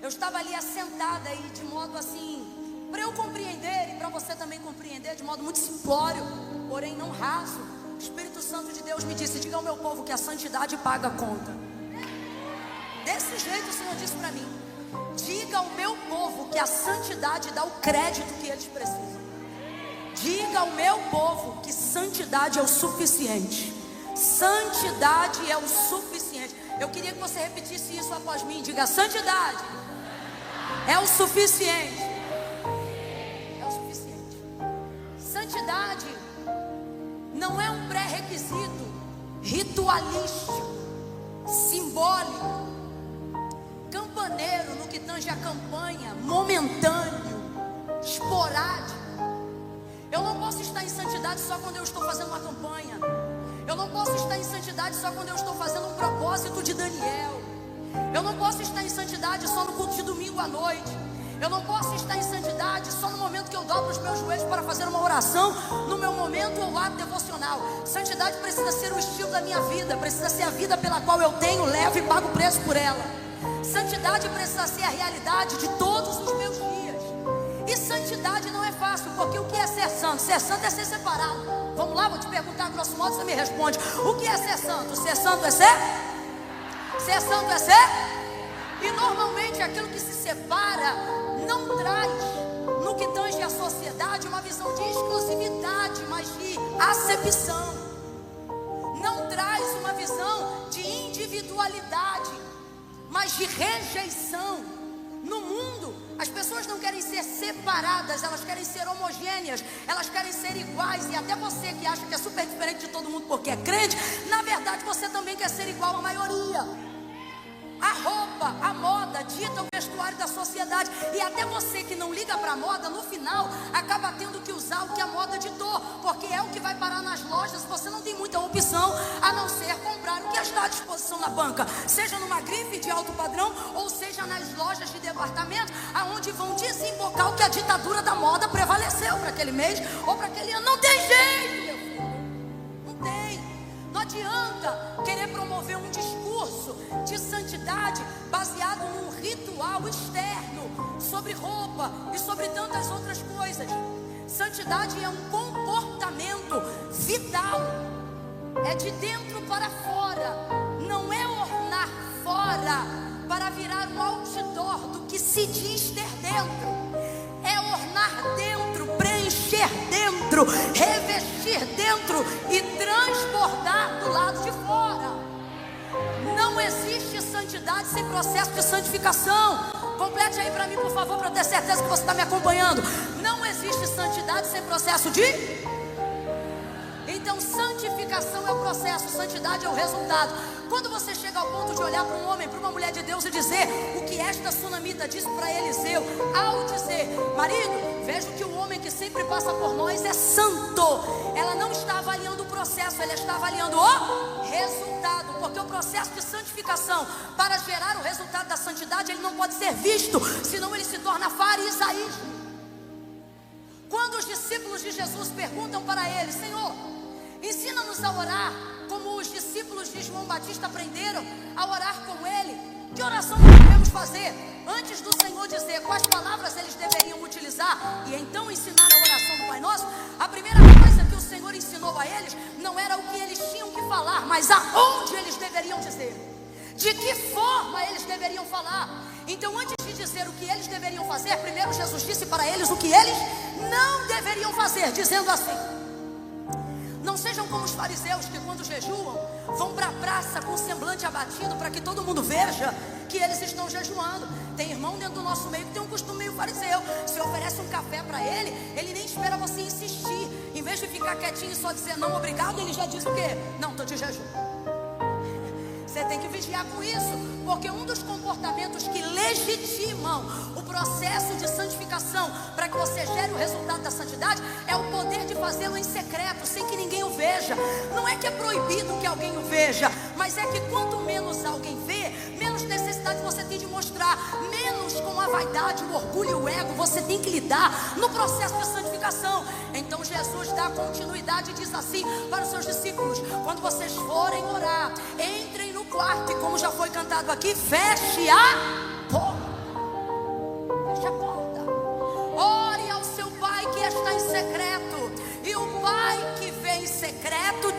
Eu estava ali assentada e de modo assim, para eu compreender e para você também compreender, de modo muito simplório, porém não raso, o Espírito Santo de Deus me disse: diga ao meu povo que a santidade paga a conta. Desse jeito o Senhor disse para mim: diga ao meu povo que a santidade dá o crédito que eles precisam. Diga ao meu povo que santidade é o suficiente. Santidade é o suficiente. Eu queria que você repetisse isso após mim. Diga: santidade é o suficiente. É o suficiente. Santidade não é um pré-requisito ritualístico, simbólico, campaneiro no que tange a campanha, momentâneo, esporádico. Eu não posso estar em santidade só quando eu estou fazendo uma campanha. Eu não posso estar em santidade só quando eu estou fazendo um propósito de Daniel. Eu não posso estar em santidade só no culto de domingo à noite. Eu não posso estar em santidade só no momento que eu dobro os meus joelhos para fazer uma oração, no meu momento ou ato devocional. Santidade precisa ser o estilo da minha vida, precisa ser a vida pela qual eu tenho, levo e pago o preço por ela. Santidade precisa ser a realidade de todos os meus dias. E santidade não é fácil, porque o que é ser santo? Ser santo é ser separado. Vamos lá, vou te perguntar grosso modo, você me responde. O que é ser santo? Ser santo é ser? Ser santo é ser? E normalmente aquilo que se separa não traz, no que tange a sociedade, uma visão de exclusividade, mas de acepção. Não traz uma visão de individualidade, mas de rejeição. No mundo, as pessoas não querem ser separadas, elas querem ser homogêneas, elas querem ser iguais. E até você que acha que é super diferente de todo mundo porque é crente, na verdade você também quer ser igual à maioria. A roupa, a moda dita o vestuário da sociedade. E até você que não liga para a moda, no final acaba tendo que usar o que a moda ditou, porque é o que vai parar nas lojas. Você não tem muita opção a não ser comprar o que está à disposição na banca, seja numa grife de alto padrão ou seja nas lojas de departamento, aonde vão desembocar o que a ditadura da moda prevaleceu para aquele mês ou para aquele ano. Não tem jeito, meu filho. Não tem. Não adianta querer promover um discurso de santidade baseado num ritual externo, sobre roupa e sobre tantas outras coisas. Santidade é um comportamento vital, é de dentro para fora, não é ornar fora para virar um outdoor do que se diz ter dentro. É ornar dentro, preencher dentro, revestir dentro e transbordar do lado de fora. Não existe santidade sem processo de santificação. Complete aí para mim, por favor, para eu ter certeza que você está me acompanhando. Não existe santidade sem processo de... Então santificação é o processo, santidade é o resultado. Quando você chega ao ponto de olhar para um homem, para uma mulher de Deus e dizer o que esta sunamita disse para Eliseu, ao dizer: marido, vejo que o homem que sempre passa por nós é santo. Ela não está avaliando o processo, ela está avaliando o resultado, porque o processo de santificação, para gerar o resultado da santidade, ele não pode ser visto, senão ele se torna farisaísmo. Quando os discípulos de Jesus perguntam para ele: Senhor, ensina-nos a orar como os discípulos de João Batista aprenderam a orar com ele. Que oração nós devemos fazer? Antes do Senhor dizer quais palavras eles deveriam utilizar e então ensinar a oração do Pai Nosso, a primeira coisa que o Senhor ensinou a eles não era o que eles tinham que falar, mas aonde eles deveriam dizer, de que forma eles deveriam falar. Então, antes de dizer o que eles deveriam fazer, primeiro Jesus disse para eles o que eles não deveriam fazer, dizendo assim: não sejam como os fariseus que quando jejuam vão para a praça com o semblante abatido para que todo mundo veja que eles estão jejuando. Tem irmão dentro do nosso meio que tem um costume meio fariseu. Se oferece um café para ele, ele nem espera você insistir. Em vez de ficar quietinho e só dizer não obrigado, ele já diz o quê? Não, estou de jejum. Você tem que vigiar com isso, porque um dos comportamentos que legitimam o processo de santificação para que você gere o resultado da santidade é o poder de fazê-lo em secreto, sem que ninguém o veja. Não é que é proibido que alguém o veja, mas é que quanto menos alguém vê, menos necessidade você tem de mostrar, menos com a vaidade, o orgulho e o ego você tem que lidar no processo de santificação. Então Jesus dá continuidade e diz assim para os seus discípulos: quando vocês forem orar, entrem no quarto e, como já foi cantado aqui, feche a porta.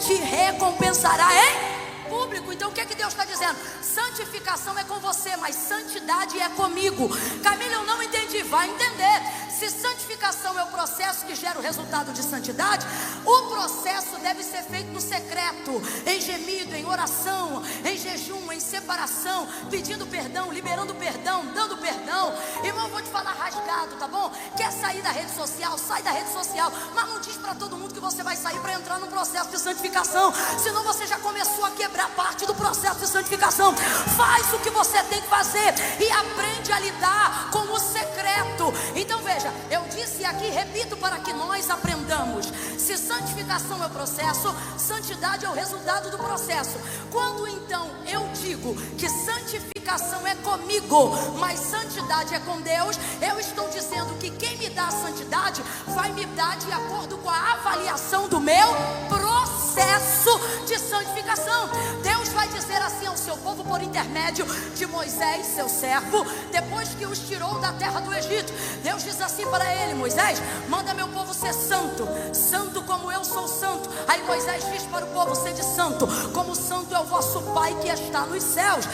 te recompensará em público. Então o que é que Deus está dizendo? Santificação é com você, mas santidade é comigo. Camila, eu não entendi. Vai entender. Se santificação é o processo que gera o resultado de santidade, o processo deve ser feito no secreto, em gemido, em oração, em jejum, em separação, pedindo perdão, liberando perdão, dando perdão. Irmão, eu vou te falar rasgado, tá bom? Quer sair da rede social? Sai da rede social, mas não diz para todo mundo que você vai sair para entrar num processo de santificação, senão você já começou a quebrar parte do processo de santificação. Faz o que você tem que fazer e aprende a lidar com o secreto. Então veja, eu disse aqui, repito para que nós aprendamos. Se santificação é o processo, santidade é o resultado do processo. Quando então eu digo que santificação é comigo, mas santidade é com Deus, eu estou dizendo que quem me dá a santidade vai me dar de acordo com a avaliação do meu processo de santificação. Deus vai dizer assim ao seu povo por intermédio de Moisés, seu servo, depois que os tirou da terra do Egito. Deus diz assim para ele: Moisés, manda meu povo ser santo, santo como eu sou santo. Aí Moisés diz para o povo: sede santo, como santo é o vosso Pai que está nos céus.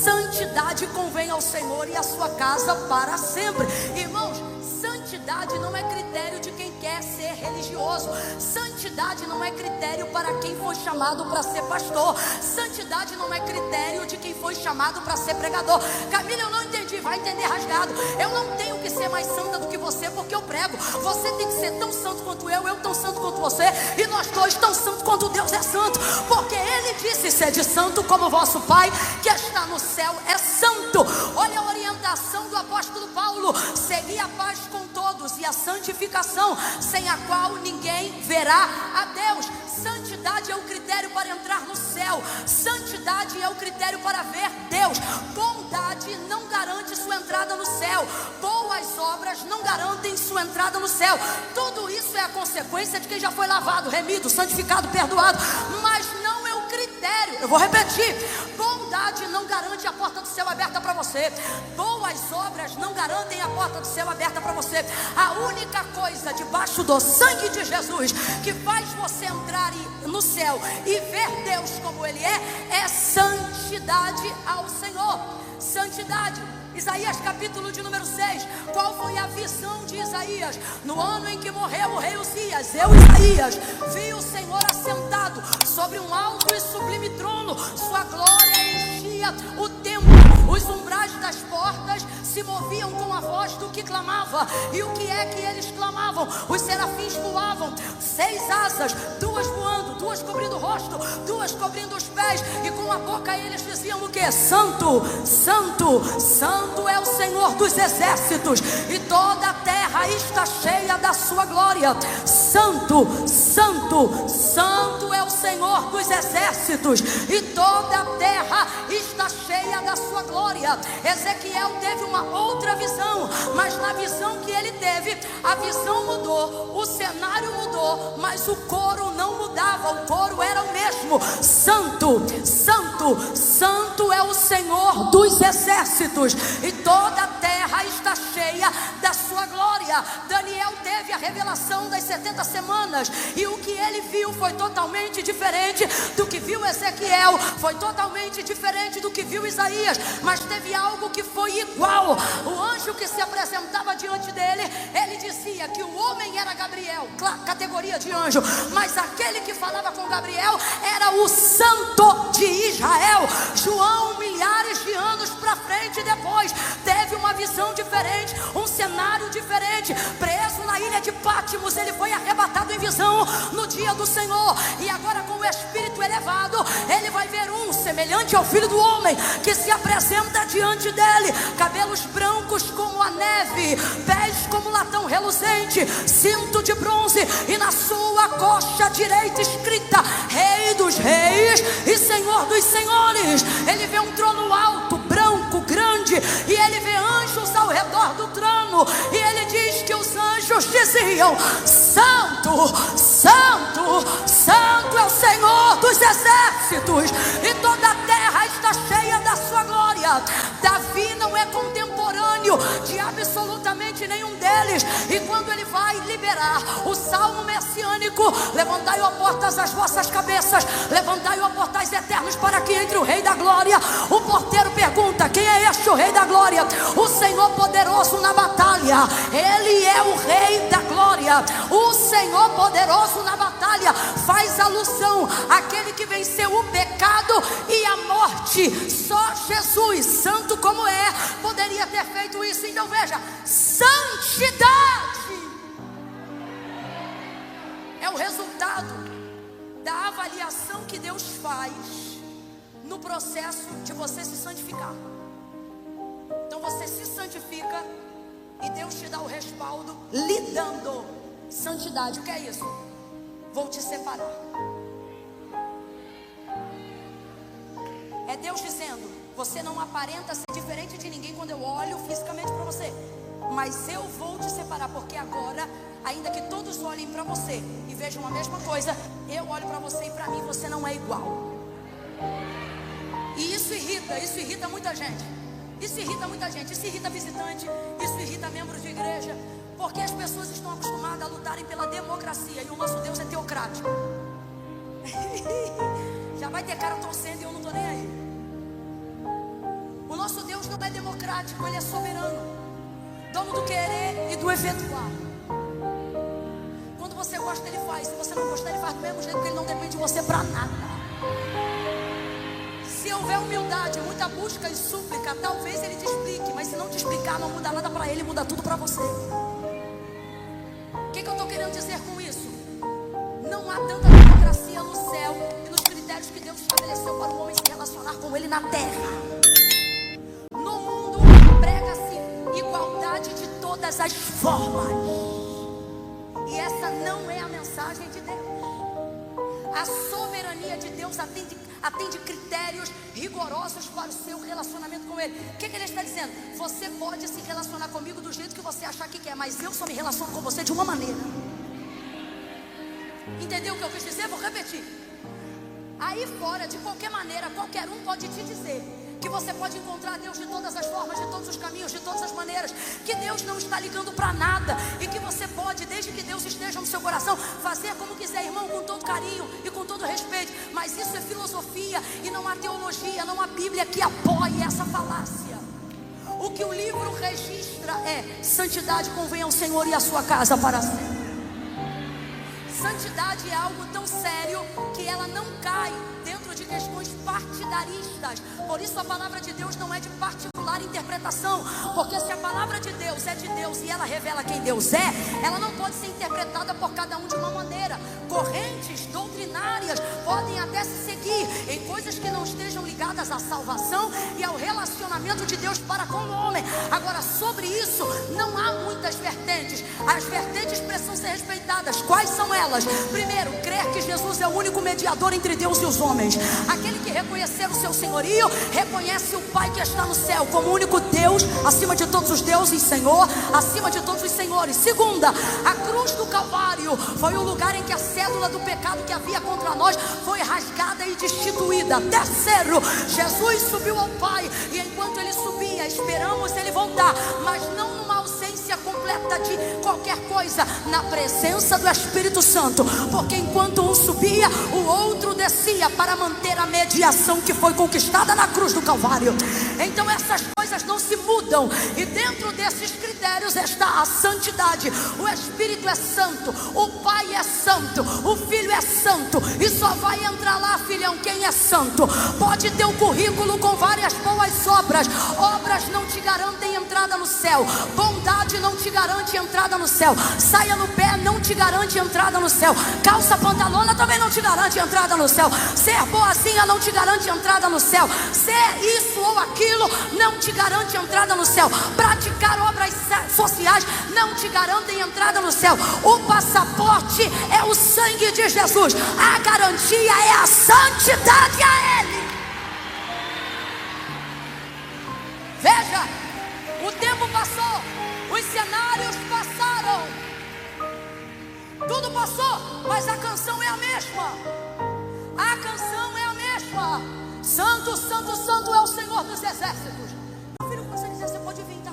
Santidade convém ao Senhor e à sua casa para sempre. Irmãos, santidade não é critério de quem quer ser religioso. Santidade não é critério para quem foi chamado para ser pastor. Santidade não é critério de quem foi chamado para ser pregador. Camila, eu não entendi. Vai entender rasgado. Eu não tenho que ser mais santa do que você porque eu prego. Você tem que ser tão santo quanto eu tão santo quanto você, e nós dois tão santos quanto Deus é santo, porque Ele disse: sede santo como vosso Pai que está no céu é santo. Olha a orientação do apóstolo Paulo: segui a paz com todos e a santificação, sem a qual ninguém verá a Deus. Santidade é o critério para entrar no céu. Santidade é o critério para ver Deus. Bondade não garante sua entrada no céu. Boas obras não garantem sua entrada no céu. Tudo isso é a consequência de quem já foi lavado, remido, santificado, perdoado, mas não é o critério. Eu vou repetir: bondade não garante a porta do céu aberta para você. Boas obras não garantem a porta do céu aberta para você. A única coisa debaixo do sangue de Jesus que faz você entrar no céu e ver Deus como Ele é santidade ao Senhor. Santidade. Isaías capítulo de número 6. Qual foi a visão de Isaías? No ano em que morreu o rei Uzias, eu, Isaías, vi o Senhor assentado sobre um alto e sublime trono. Sua glória enchia o templo. Os umbrais das portas se moviam com a voz do que clamava. E o que é que eles clamavam? Os serafins voavam, 6 asas, 2 voando, 2 cobrindo o rosto, 2 cobrindo os pés, e com a boca eles diziam o que? Santo, santo, santo é o Senhor dos exércitos, e toda a terra está cheia da sua glória. Santo, santo, santo é o Senhor dos exércitos, e toda a terra está cheia da sua glória. Ezequiel teve uma outra visão, mas na visão que ele teve, a visão mudou, o cenário mudou, mas o coro não mudava, o coro era o mesmo. Santo, santo, santo é o Senhor dos exércitos, e toda a terra está cheia da sua glória. Daniel teve a revelação das 70 semanas, e o que ele viu foi totalmente diferente do que viu Ezequiel, foi totalmente diferente do que viu Isaías, mas teve algo que foi igual. O anjo que se apresentava diante dele, ele dizia que o homem era Gabriel, categoria de anjo, mas aquele que falava com Gabriel era o Santo de Israel. João, milhares de anos para frente depois, teve uma visão diferente, um cenário diferente. Preso na ilha de Pátimos, ele foi arrebatado em visão no dia do Senhor, e agora com o espírito elevado, ele vai ver um semelhante ao Filho do Homem, que se apresenta diante dele, cabelos brancos como a neve, pés como latão reluzente, cinto de bronze, e na sua coxa direita escrita: Rei dos Reis e Senhor dos Senhores. Ele vê um trono alto, branco, grande, e ele vê anjos ao redor do trono, e ele diz que os anjos diziam: Santo, Santo, Santo é o Senhor dos exércitos, e toda a terra está cheia da sua glória. Davi não é contemporâneo orgulho de absolutamente nenhum deles. E quando ele vai liberar o salmo messiânico: levantai, ó portas, as vossas cabeças, levantai, ó portais eternos, para que entre o Rei da Glória. O porteiro pergunta: quem é este o Rei da Glória? O Senhor poderoso na batalha. Ele é o Rei da Glória. O Senhor poderoso na batalha faz alusão àquele que venceu o pecado e a morte. Só Jesus, santo como é, poderia ter feito isso. Então veja, santidade é o resultado da avaliação que Deus faz no processo de você se santificar. Então você se santifica e Deus te dá o respaldo lhe dando santidade. O que é isso? Vou te separar. É Deus dizendo: você não aparenta ser diferente de ninguém quando eu olho fisicamente para você, mas eu vou te separar, porque agora, ainda que todos olhem para você e vejam a mesma coisa, eu olho para você e para mim você não é igual. E isso irrita muita gente. Isso irrita muita gente, isso irrita visitante, isso irrita membros de igreja, porque as pessoas estão acostumadas a lutarem pela democracia, e o nosso Deus é teocrático. Já vai ter cara torcendo e eu não estou nem aí. O nosso Deus não é democrático, Ele é soberano, dono do querer e do efetuar. Quando você gosta, Ele faz. Se você não gostar, Ele faz do mesmo jeito, porque Ele não depende de você para nada. Se houver humildade, muita busca e súplica, talvez Ele te explique. Mas se não te explicar, não muda nada para Ele, muda tudo para você. O que eu estou querendo dizer com isso? Não há tanta democracia no céu e nos critérios que Deus estabeleceu para o homem se relacionar com Ele na terra. No mundo prega-se igualdade de todas as formas, e essa não é a mensagem de Deus. A soberania de Deus atende critérios rigorosos para o seu relacionamento com Ele. O que Ele está dizendo? Você pode se relacionar comigo do jeito que você achar que quer, mas eu só me relaciono com você de uma maneira. Entendeu o que eu quis dizer? Vou repetir. Aí fora, de qualquer maneira, qualquer um pode te dizer que você pode encontrar Deus de todas as formas, de todos os caminhos, de todas as maneiras, que Deus não está ligando para nada, e que você pode, desde que Deus esteja no seu coração, fazer como quiser, irmão, com todo carinho e com todo respeito. Mas isso é filosofia, e não há teologia, não há Bíblia que apoie essa falácia. O que o livro registra é: santidade convém ao Senhor e à sua casa para sempre. Santidade é algo tão sério que ela não cai dentro de questões partidaristas. Por isso a palavra de Deus não é de particular interpretação, porque se a palavra de Deus é de Deus e ela revela quem Deus é, ela não pode ser interpretada por cada um de uma maneira. Correntes doutrinárias podem até se seguir em coisas que não estejam ligadas à salvação e ao relacionamento de Deus para com o homem. Agora, sobre isso não há muitas vertentes. As vertentes precisam ser respeitadas. Quais são elas? Primeiro, crer que Jesus é o único mediador entre Deus e os homens. Aquele que reconhecer o seu senhorio, reconhece o Pai que está no céu como o único Deus, acima de todos os deuses, Senhor, acima de todos os senhores. Segunda, a cruz do Calvário foi o lugar em que a cédula do pecado que havia contra nós foi rasgada e destituída. Terceiro, Jesus subiu ao Pai, e enquanto Ele subia, esperamos Ele voltar, mas não numa ausência completa de qualquer coisa, na presença do Espírito Santo, porque enquanto um subia, o outro descia para manter a mediação que foi conquistada na cruz do Calvário. Então essas coisas não se mudam, e dentro desses critérios está a santidade. O Espírito é santo, o Pai é santo, o Filho é santo, e só vai entrar lá, filhão, quem é santo. Pode ter um currículo com várias boas obras, obras não te garantem entrada no céu, bondade não te garante entrada no céu, saia no pé não te garante entrada no céu, calça pantalona também não te garante entrada no céu, ser boazinha não te garante entrada no céu, ser isso ou aquilo não te garante entrada no céu, praticar obras sociais não te garantem entrada no céu. O passaporte é o sangue de Jesus, a garantia é a santidade a Ele. Veja, o tempo passou, os cenários passaram, tudo passou, mas a canção é a mesma. A canção é a mesma. Santo, santo, santo é o Senhor dos exércitos. Meu filho, quando você quiser, você pode vir, tá?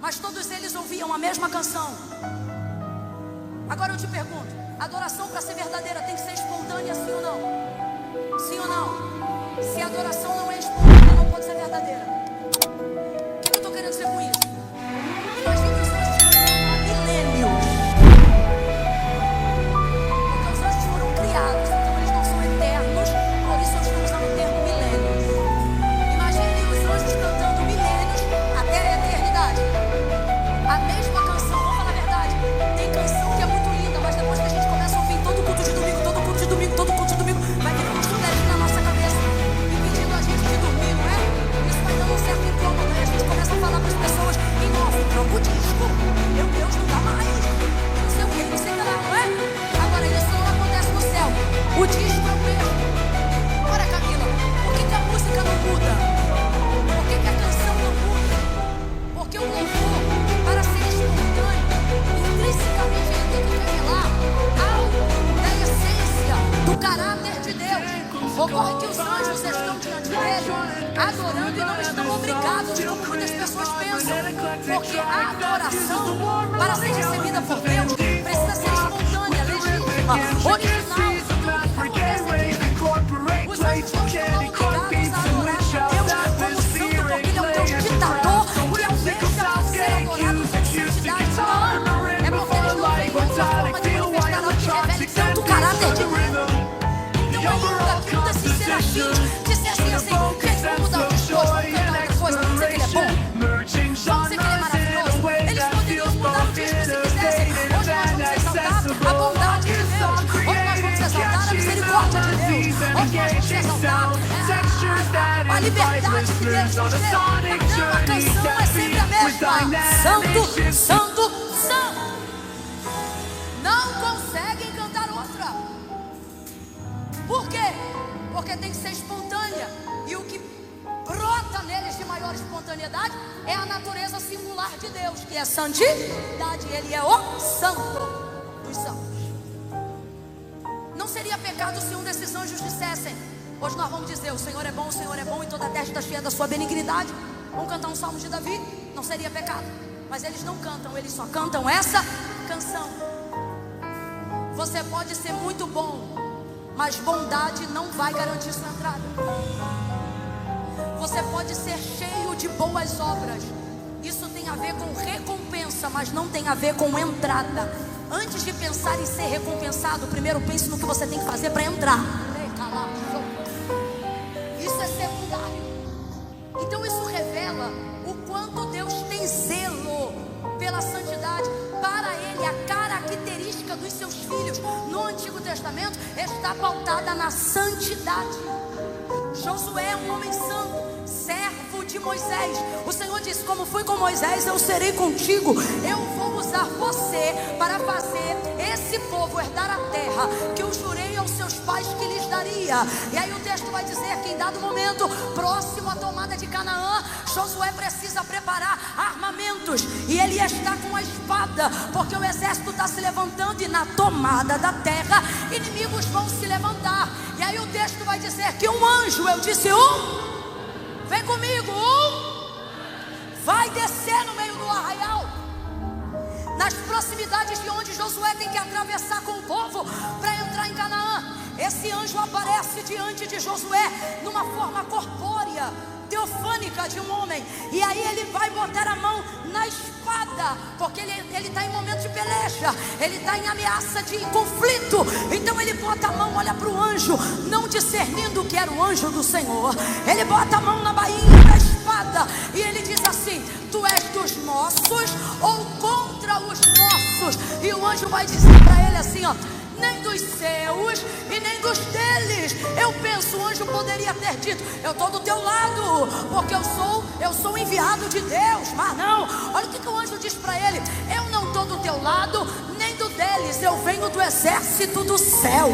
mas todos eles ouviam a mesma canção. Agora eu te pergunto, a adoração para ser verdadeira tem que ser espontânea, sim ou não? Sim ou não? Se a adoração não é espontânea, não pode ser verdadeira. O que eu estou querendo dizer com isso? Imagina os anjos cantando há milênios. Porque os anjos foram criados, então eles não são eternos, por isso eu estou usando o termo milênios. Imagine os anjos cantando milênios até a eternidade. A mesma canção, vamos falar a verdade, tem canção que é muito linda, mas depois que a gente começa a ouvir todo culto de domingo, todo culto de domingo, todo culto de domingo, vai vir um chuleirinho na nossa cabeça, impedindo a gente de dormir, não é? Isso vai dando um certo incômodo, e a gente começa a falar para as pessoas, em novo, troca o disco, meu Deus, não dá mais, não sei o que, não sei o que lá, não é? Agora, isso não acontece no céu, o disco é o mesmo. Ora, Camila, por que a música não muda? Por que a canção não muda? Porque o louvor, para ser espontâneo, intrinsecamente ele tem que revelar algo da essência, do caráter de Deus. Ocorre que os anjos estão diante dele, adorando e não estão obrigados, como muitas pessoas pensam. Porque a adoração, para ser recebida por Deus, precisa ser espontânea, legítima, original. Os anjos não estão obrigados a adorar a Deus como santo, porque ele é um Deus ditador, que almeja ser adorado com santidade. Não, é porque eles não têm outra forma de manifestar algo que revele tanto o caráter de Deus. Então ainda que um desses serafins dissessem assim, gente, vamos mudar o discurso, vamos cantar outra coisa, vamos dizer que ele é bom, vamos dizer que ele é maravilhoso. Eles poderiam mudar o disco se quisessem. Hoje nós vamos exaltar a bondade de Deus, hoje nós vamos exaltar a misericórdia de Deus, hoje nós vamos exaltar a liberdade que Deus nos deu. Então a canção é sempre a mesma: Santo, Santo, Santo. Não conseguem cantar outra. Por quê? Porque tem que ser espontânea. E o que brota neles de maior espontaneidade é a natureza singular de Deus, que é santidade. Ele é o santo dos santos. Não seria pecado se um desses anjos dissessem: hoje nós vamos dizer, o Senhor é bom e toda a terra está cheia da sua benignidade. Vamos cantar um salmo de Davi? Não seria pecado. Mas eles não cantam, eles só cantam essa canção. Você pode ser muito bom, mas bondade não vai garantir sua entrada. Você pode ser cheio de boas obras, isso tem a ver com recompensa, mas não tem a ver com entrada. Antes de pensar em ser recompensado, primeiro pense no que você tem que fazer para entrar. Isso é secundário. Então isso revela o quanto Deus tem zelo pela santidade. Para ele, a característica dos seus filhos no Antigo Testamento está pautada na santidade. Josué é um homem santo, servo de Moisés. O Senhor disse: como fui com Moisés, eu serei contigo. Eu vou usar você para fazer esse povo herdar a terra que eu jurei aos seus pais que lhes daria. E aí o texto vai dizer que em dado momento, próximo à tomada de Canaã, Josué precisa preparar armamentos, e ele está com a espada, porque o exército está se levantando, e na tomada da terra, inimigos vão se levantar. E aí o texto vai dizer que um anjo, eu disse vem comigo, vai descer no meio do arraial, nas proximidades de onde Josué tem que atravessar com o povo para entrar em Canaã. Esse anjo aparece diante de Josué numa forma corpórea, teofânica de um homem. E aí ele vai botar a mão na espada, porque ele está em momento de peleja, ele está em ameaça de conflito. Então ele bota a mão, olha para o anjo, não discernindo que era o anjo do Senhor. Ele bota a mão na bainha da espada e ele diz assim: tu és dos nossos ou contra os nossos? E o anjo vai dizer para ele assim, ó: nem dos seus e nem dos deles. Eu penso, o anjo poderia ter dito: eu estou do teu lado, porque eu sou enviado de Deus. Mas não, olha o que o anjo diz para ele: eu não estou do teu lado, nem do deles. Eu venho do exército do céu.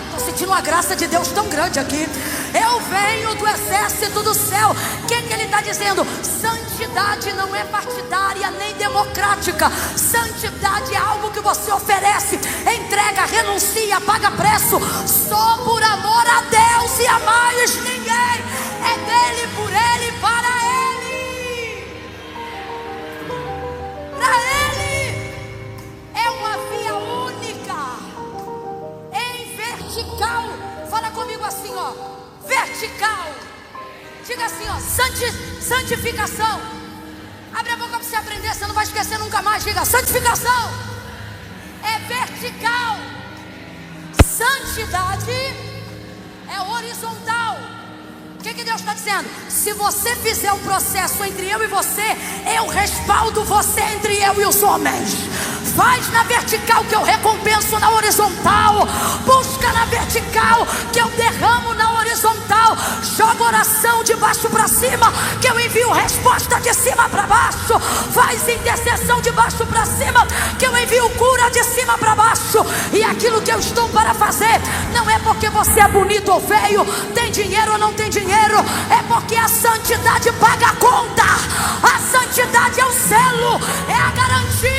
Estou sentindo uma graça de Deus tão grande aqui. Eu venho do exército do céu. O que ele está dizendo? Santidade não é partidária nem democrática. Santidade é algo que você oferece, entrega, renuncia, paga preço, só por amor a Deus e a mais ninguém. É dele, por ele, para ele. comigo assim, ó. Vertical. Diga assim, ó. Santificação. Abre a boca para você aprender, você não vai esquecer nunca mais. Diga, santificação é vertical. Santidade é horizontal. O que Deus está dizendo? Se você fizer o processo entre eu e você, eu respaldo você entre eu e os homens. Faz na vertical que eu recompenso na horizontal. Busca na vertical que eu derramo na horizontal. Joga oração de baixo para cima que eu envio resposta de cima para baixo. Faz intercessão de baixo para cima que eu envio cura de cima para baixo. E aquilo que eu estou para fazer não é porque você é bonito ou feio, tem dinheiro ou não tem dinheiro, é porque a santidade paga a conta. A santidade é o selo, é a garantia